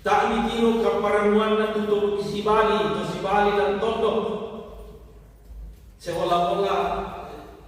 Tak mikiro kaparanguan na tutup si Bali dan tondok. Seolah-olah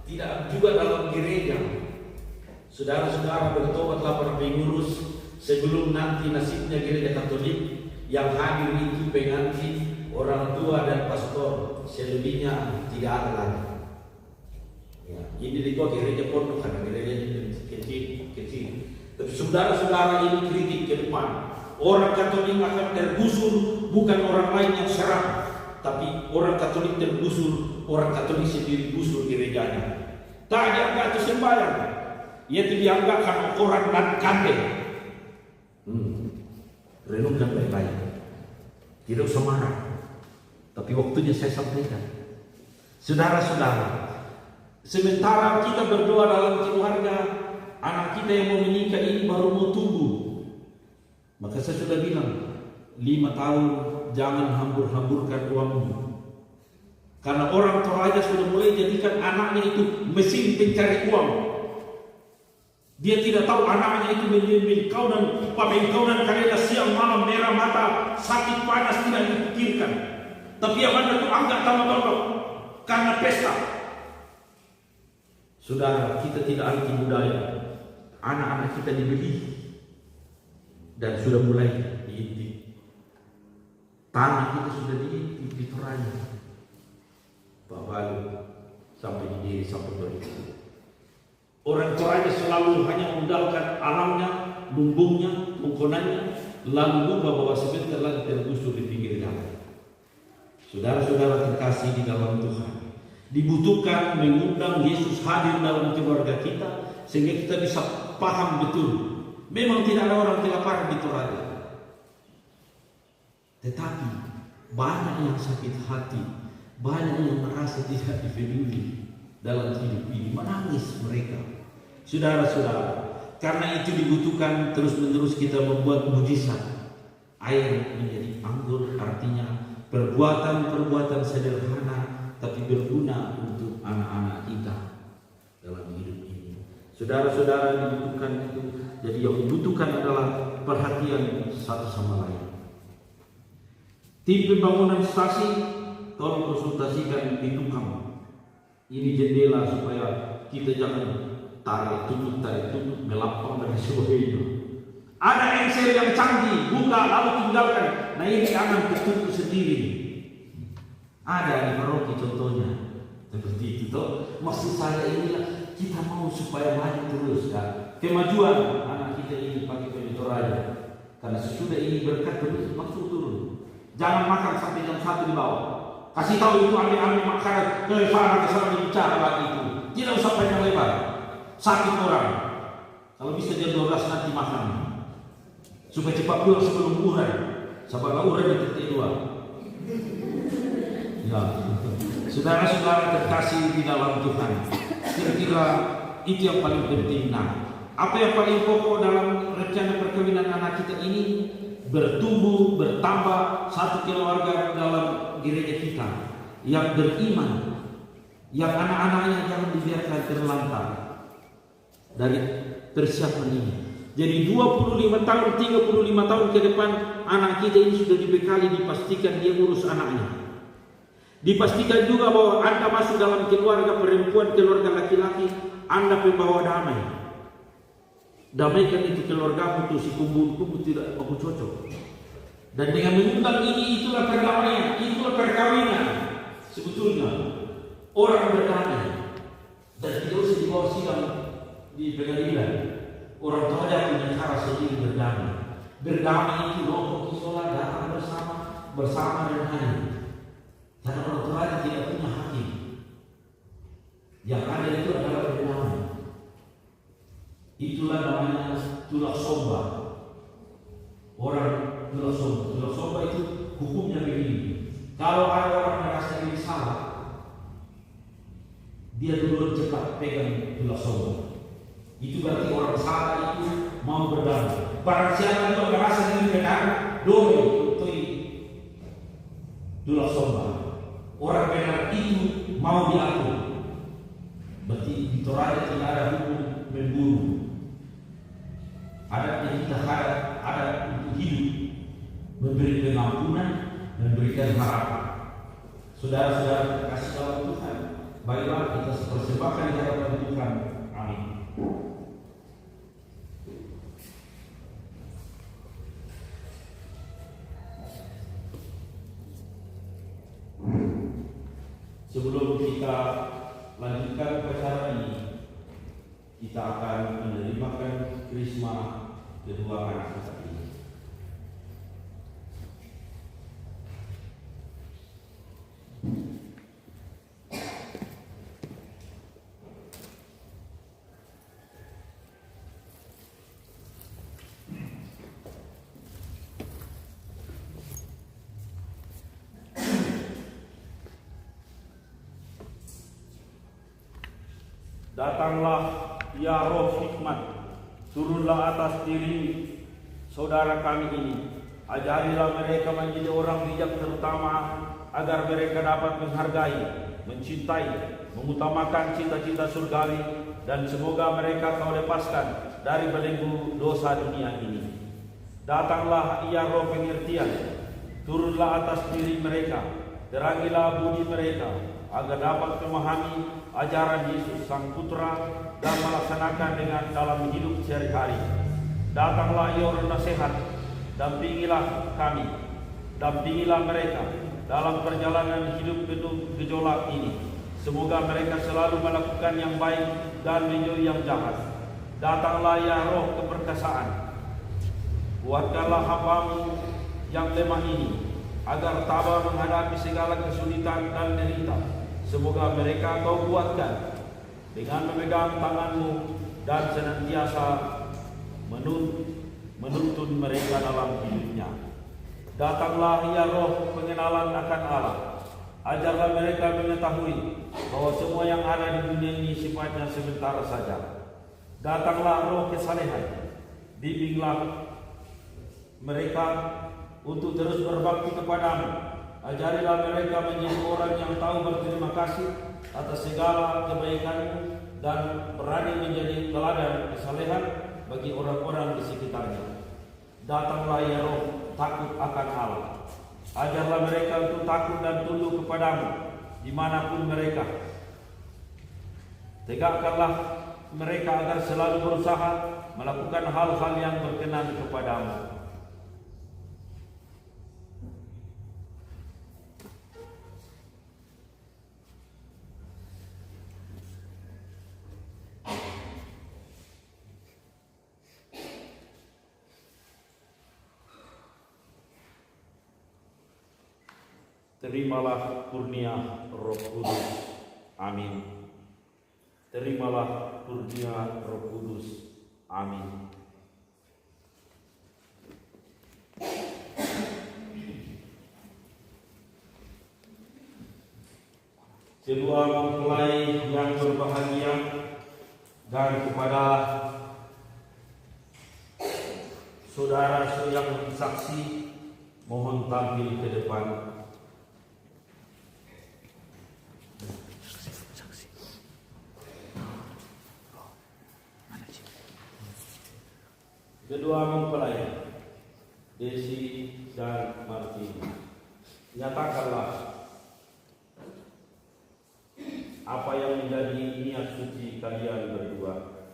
tidak juga dalam gereja. Saudara-saudara, bertobatlah para pengurus sebelum nanti nasibnya gereja Katolik yang hadir itu pengantin, orang tua dan pastor, selebihnya tidak ada lagi. Ya, ini di gereja pondok karena gereja kecil. Tapi saudara-saudara, ini kritik ke depan. Orang Katolik akan tergusur, bukan orang lain yang serang, tapi orang Katolik tergusur, orang Katolik sendiri gusur gerejanya. Tak dianggap itu sembahyang, ia dianggap karena ukuran dan kandeng. Renungkan baik-baik, tidak usah marah, tapi waktunya saya sampaikan. Saudara-saudara, sementara kita berdoa dalam keluarga, anak kita yang mau menikah ini baru mau tumbuh. Maka saya sudah bilang, 5 tahun jangan hambur-hamburkan uangmu. Karena orang Toraja sudah mulai jadikan anaknya itu mesin pencari uang. Dia tidak tahu anaknya itu menjadi pemengkaunan karena siang malam merah mata, sakit panas tidak dipikirkan. Tapi yang ada itu anggap tambah-tambah karena pesta. Saudara, kita tidak anti budaya. Anak-anak kita dibeli dan sudah mulai diintip. Tanah kita sudah diintip di Toraja. Pak Balu sampai di diri sampai begitu. Orang Toraja selalu hanya mengandalkan alamnya, lumbungnya, mengkonannya, lalu lupa bahwa sebentar lagi tergusur di pinggir jalan. Saudara-saudara terkasih di dalam Tuhan, dibutuhkan mengundang Yesus hadir dalam keluarga kita sehingga kita bisa paham betul. Memang tidak ada orang kelaparan di Toraja, tetapi banyak yang sakit hati, banyak yang merasa tidak dipeduli dalam hidup ini, menangis mereka. Saudara-saudara, karena itu dibutuhkan terus-menerus kita membuat mujizat. Air menjadi anggur, artinya perbuatan-perbuatan sederhana tapi berguna untuk anak-anak kita dalam hidup ini. Saudara-saudara, dibutuhkan itu. Jadi yang dibutuhkan adalah perhatian satu sama lain. Tim pembangunan stasi, tolong konsultasikan di tukang. Ini jendela supaya kita jangan tarik tutup, melapang dan sebagainya. Ada engsel yang canggih, buka lalu tinggalkan. Nah ini akan tertutup sendiri. Ada di paroki contohnya seperti itu. Toh maksud saya inilah kita mau supaya maju terus kan. Kemajuan anak kita ini pakai Toraja. Karena sesudah ini berkat terus maksud turun. Jangan makan sampai jam 1 di bawah. Kasih tahu itu ambil makanan ke sana bicara lagi itu. Tidak usah panjang lebar. Sakit orang. Kalau bisa jam 12 nanti makan. Supaya cepat pulang sebelum uran. Sabarlah uran di titik 2. Ya. Saudara-saudara terkasih di dalam Tuhan. Kira-kira itu yang paling penting. Nah, apa yang paling pokok dalam rencana perkawinan anak kita ini? Bertumbuh, bertambah satu keluarga dalam gereja kita yang beriman, yang anak-anaknya jangan dibiarkan terlantar dari persiapan ini. Jadi 25 tahun, 35 tahun ke depan anak kita ini sudah dibekali, dipastikan dia urus anaknya. Dipastikan juga bahwa Anda masuk dalam keluarga perempuan, keluarga laki-laki, Anda pembawa damai. Damaikan itu keluarga itu si kumpul tidak aku cocok. Dan dengan mengundang ini itulah perdamaian, itulah perkawinan. Sebetulnya orang berdamai dan tidak usah dibawa sidang di pengadilan. Orang tua ada punya cara sendiri berdamai. Berdamai itu kelompok isola datang bersama dan hadir. Karena orang tua tidak punya hakim. Yang ada itu adalah berdamai. Itulah namanya tulak somba. Orang tulak somba. Tulak somba itu hukumnya begini. Kalau ada orang merasa diri salah, dia dulu cepat pegang tulak somba. Itu berarti orang salah itu mau berdamai. Barang siapa itu merasa diri benar, doi itu tulak somba. Orang benar itu mau diatur. Berarti di Toraja tidak ada hukum membunuh. Ada yang kita harap, ada untuk hidup. memberi pengampunan, memberikan harapan. Saudara-saudara terkasih dalam Tuhan, baiklah kita persembahkan di hadapan Tuhan. Amin. Sebelum kita lanjutkan upacara ini, kita akan menerimakan krisma kedua anak kita ini. Datanglah ya roh hikmat, turunlah atas diri saudara kami ini. Ajarilah mereka menjadi orang bijak, terutama agar mereka dapat menghargai, mencintai, mengutamakan cita-cita surgawi, dan semoga mereka kau lepaskan dari belenggu dosa dunia ini. Datanglah ya roh pengertian, turunlah atas diri mereka, terangilah budi mereka, agar dapat memahami ajaran Yesus Sang Putra dan melaksanakan dengan dalam hidup sehari-hari. Datanglah ya roh nasihat, dampingilah kami, dampingilah mereka dalam perjalanan hidup penuh gejolak ini. Semoga mereka selalu melakukan yang baik dan menjauhi yang jahat. Datanglah ya roh keperkasaan, kuatkanlah hamba-Mu yang lemah ini, agar tabah menghadapi segala kesulitan dan derita. Semoga mereka kau kuatkan dengan memegang tangan-Mu dan senantiasa menuntun mereka dalam hidupnya. Datanglah ya roh pengenalan akan Allah, ajarlah mereka mengetahui bahwa semua yang ada di dunia ini sifatnya sementara saja. Datanglah roh kesalehan, bimbinglah mereka untuk terus berbakti kepadamu. Ajarilah mereka menjadi orang yang tahu berterima kasih atas segala kebaikan-Mu dan berani menjadi teladan kesalehan bagi orang-orang di sekitarnya. Datanglah ya roh takut akan Allah, ajarlah mereka untuk takut dan tunduk kepadamu dimanapun mereka. Tegakkanlah mereka agar selalu berusaha melakukan hal-hal yang berkenan kepadamu. Terimalah kurnia Roh Kudus. Amin. Terimalah kurnia Roh Kudus. Amin. Kedua mempelai yang berbahagia dan kepada saudara yang saksi, mohon tampil ke depan. Kedua mempelai, Desi dan Martin, nyatakanlah apa yang menjadi niat suci kalian berdua.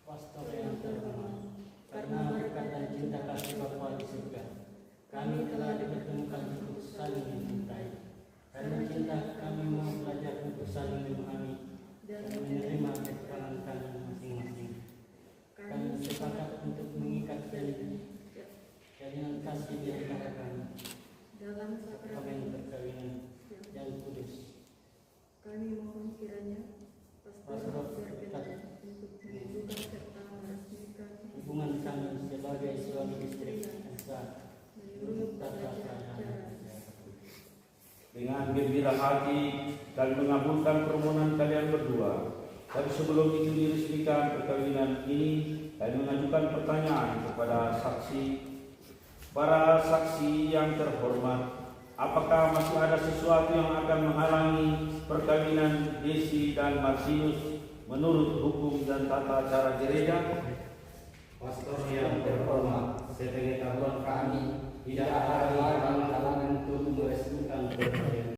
Pastor yang terhormat, karena berkat dan cinta kasih Bapa di surga, kami telah dipertemukan untuk saling mencintai. Karena cinta kami mau belajar untuk saling memahami dan menerima kekurangan kami masing-masing. Kami sepakat untuk mengikat jalinan kasih di antara kami dalam sakramen perkawinan yang kudus. Kami mohon kiranya pastor berkenan untuk menunjukkan serta meresmikan hubungan kami sebagai suami istri yang sah menurut tata cara. Dengan gembira hati dan mengabulkan permohonan kalian berdua. Tapi sebelum itu diresmikan perkawinan ini, saya mengajukan pertanyaan kepada saksi. Para saksi yang terhormat, apakah masih ada sesuatu yang akan menghalangi perkawinan Desi dan Martinus menurut hukum dan tata cara gereja? Pastor yang terhormat, sepengetahuan kami